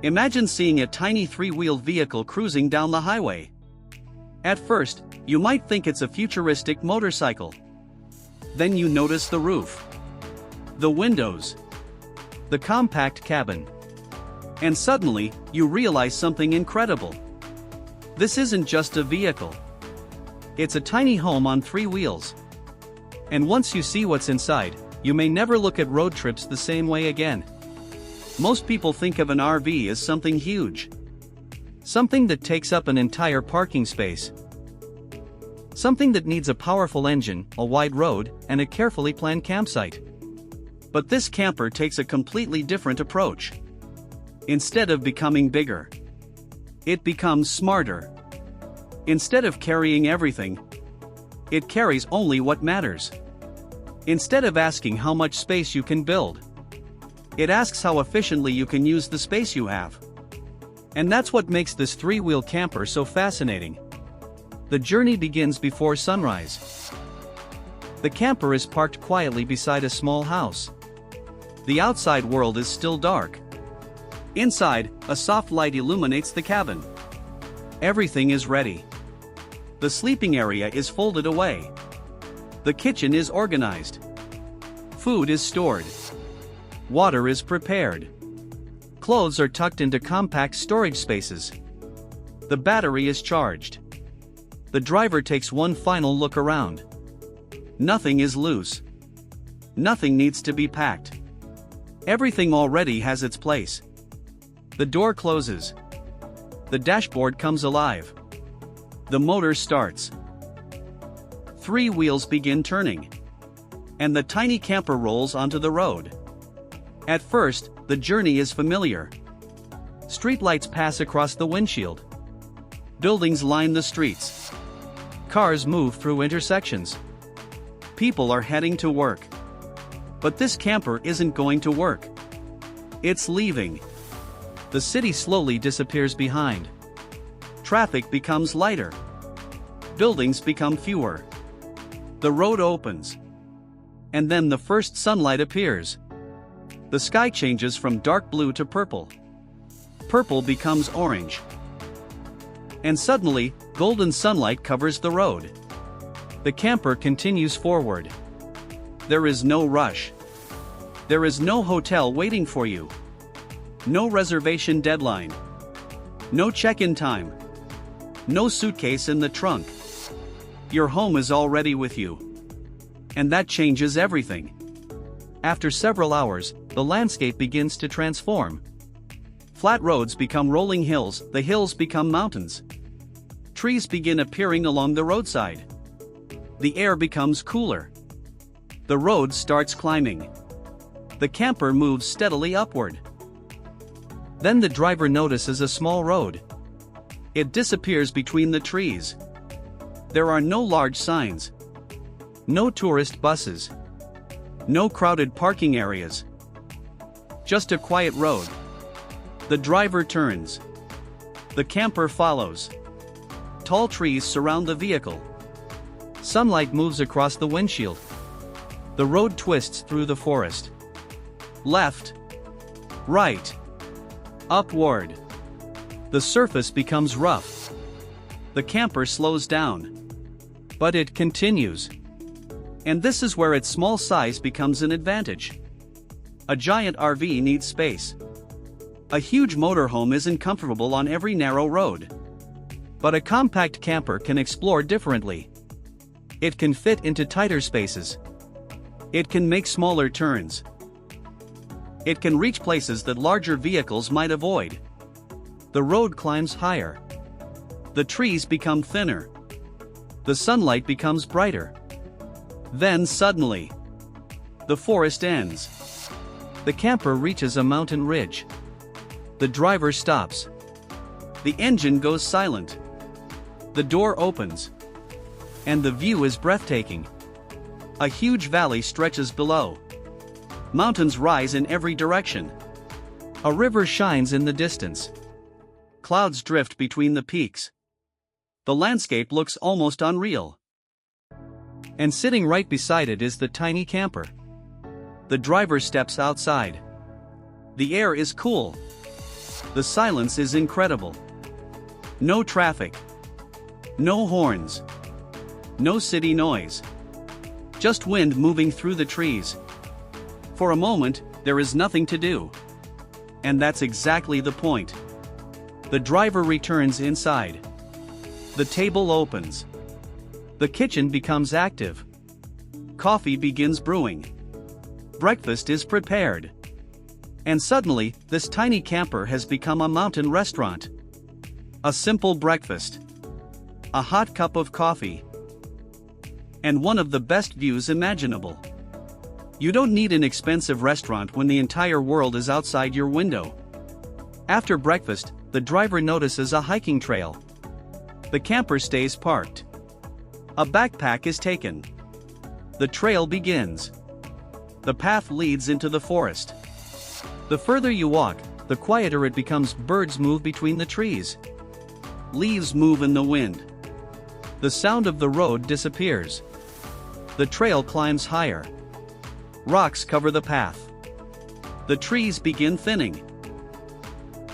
Imagine seeing a tiny three-wheeled vehicle cruising down the highway. At first, you might think it's a futuristic motorcycle. Then you notice the roof, the windows, the compact cabin. And suddenly, you realize something incredible. This isn't just a vehicle. It's a tiny home on three wheels. And once you see what's inside, you may never look at road trips the same way again. Most people think of an RV as something huge. Something that takes up an entire parking space. Something that needs a powerful engine, a wide road, and a carefully planned campsite. But this camper takes a completely different approach. Instead of becoming bigger, it becomes smarter. Instead of carrying everything, it carries only what matters. Instead of asking how much space you can build, it asks how efficiently you can use the space you have. And that's what makes this three-wheel camper so fascinating. The journey begins before sunrise. The camper is parked quietly beside a small house. The outside world is still dark. Inside, a soft light illuminates the cabin. Everything is ready. The sleeping area is folded away. The kitchen is organized. Food is stored. Water is prepared. Clothes are tucked into compact storage spaces. The battery is charged. The driver takes one final look around. Nothing is loose. Nothing needs to be packed. Everything already has its place. The door closes. The dashboard comes alive. The motor starts. Three wheels begin turning. And the tiny camper rolls onto the road. At first, the journey is familiar. Streetlights pass across the windshield. Buildings line the streets. Cars move through intersections. People are heading to work. But this camper isn't going to work. It's leaving. The city slowly disappears behind. Traffic becomes lighter. Buildings become fewer. The road opens. And then the first sunlight appears. The sky changes from dark blue to purple. Purple becomes orange. And suddenly, golden sunlight covers the road. The camper continues forward. There is no rush. There is no hotel waiting for you. No reservation deadline. No check-in time. No suitcase in the trunk. Your home is already with you. And that changes everything. After several hours, the landscape begins to transform. Flat roads become rolling hills, the hills become mountains. Trees begin appearing along the roadside. The air becomes cooler. The road starts climbing. The camper moves steadily upward. Then the driver notices a small road. It disappears between the trees. There are no large signs. No tourist buses. No crowded parking areas. Just a quiet road. The driver turns. The camper follows. Tall trees surround the vehicle. Sunlight moves across the windshield. The road twists through the forest. Left. Right. Upward. The surface becomes rough. The camper slows down. But it continues. And this is where its small size becomes an advantage. A giant RV needs space. A huge motorhome isn't comfortable on every narrow road. But a compact camper can explore differently. It can fit into tighter spaces. It can make smaller turns. It can reach places that larger vehicles might avoid. The road climbs higher. The trees become thinner. The sunlight becomes brighter. Then suddenly, the forest ends. The camper reaches a mountain ridge. The driver stops. The engine goes silent. The door opens. And the view is breathtaking. A huge valley stretches below. Mountains rise in every direction. A river shines in the distance. Clouds drift between the peaks. The landscape looks almost unreal. And sitting right beside it is the tiny camper. The driver steps outside. The air is cool. The silence is incredible. No traffic. No horns. No city noise. Just wind moving through the trees. For a moment, there is nothing to do. And that's exactly the point. The driver returns inside. The table opens. The kitchen becomes active. Coffee begins brewing. Breakfast is prepared. And suddenly, this tiny camper has become a mountain restaurant. A simple breakfast. A hot cup of coffee. And one of the best views imaginable. You don't need an expensive restaurant when the entire world is outside your window. After breakfast, the driver notices a hiking trail. The camper stays parked. A backpack is taken. The trail begins. The path leads into the forest. The further you walk, the quieter it becomes. Birds move between the trees. Leaves move in the wind. The sound of the road disappears. The trail climbs higher. Rocks cover the path. The trees begin thinning.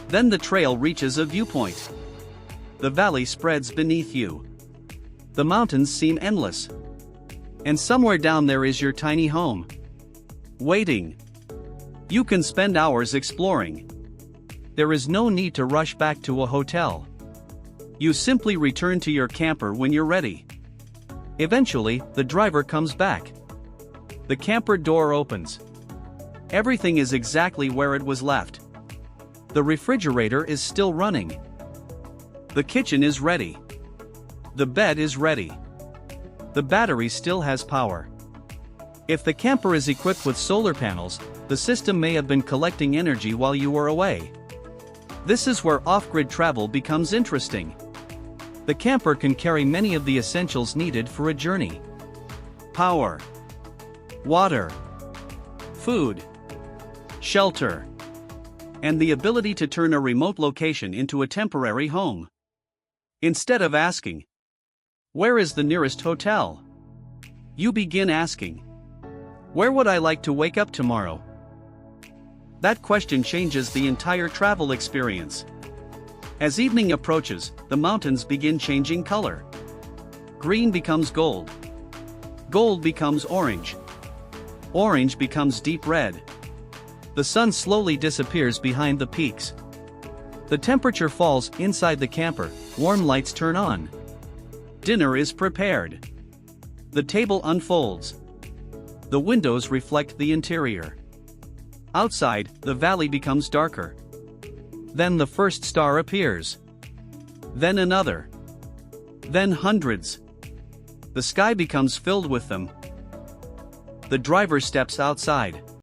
Then the trail reaches a viewpoint. The valley spreads beneath you. The mountains seem endless. And somewhere down there is your tiny home. Waiting. You can spend hours exploring. There is no need to rush back to a hotel. You simply return to your camper when you're ready. Eventually, the driver comes back. The camper door opens. Everything is exactly where it was left. The refrigerator is still running. The kitchen is ready. The bed is ready. The battery still has power. If the camper is equipped with solar panels, the system may have been collecting energy while you were away. This is where off-grid travel becomes interesting. The camper can carry many of the essentials needed for a journey. Power, water, food, shelter, and the ability to turn a remote location into a temporary home. Instead of asking, "Where is the nearest hotel?" you begin asking, "Where would I like to wake up tomorrow?" That question changes the entire travel experience. As evening approaches, the mountains begin changing color. Green becomes gold. Gold becomes orange. Orange becomes deep red. The sun slowly disappears behind the peaks. The temperature falls inside the camper, warm lights turn on. Dinner is prepared. The table unfolds. The windows reflect the interior. Outside, the valley becomes darker. Then the first star appears. Then another. Then hundreds. The sky becomes filled with them. The driver steps outside.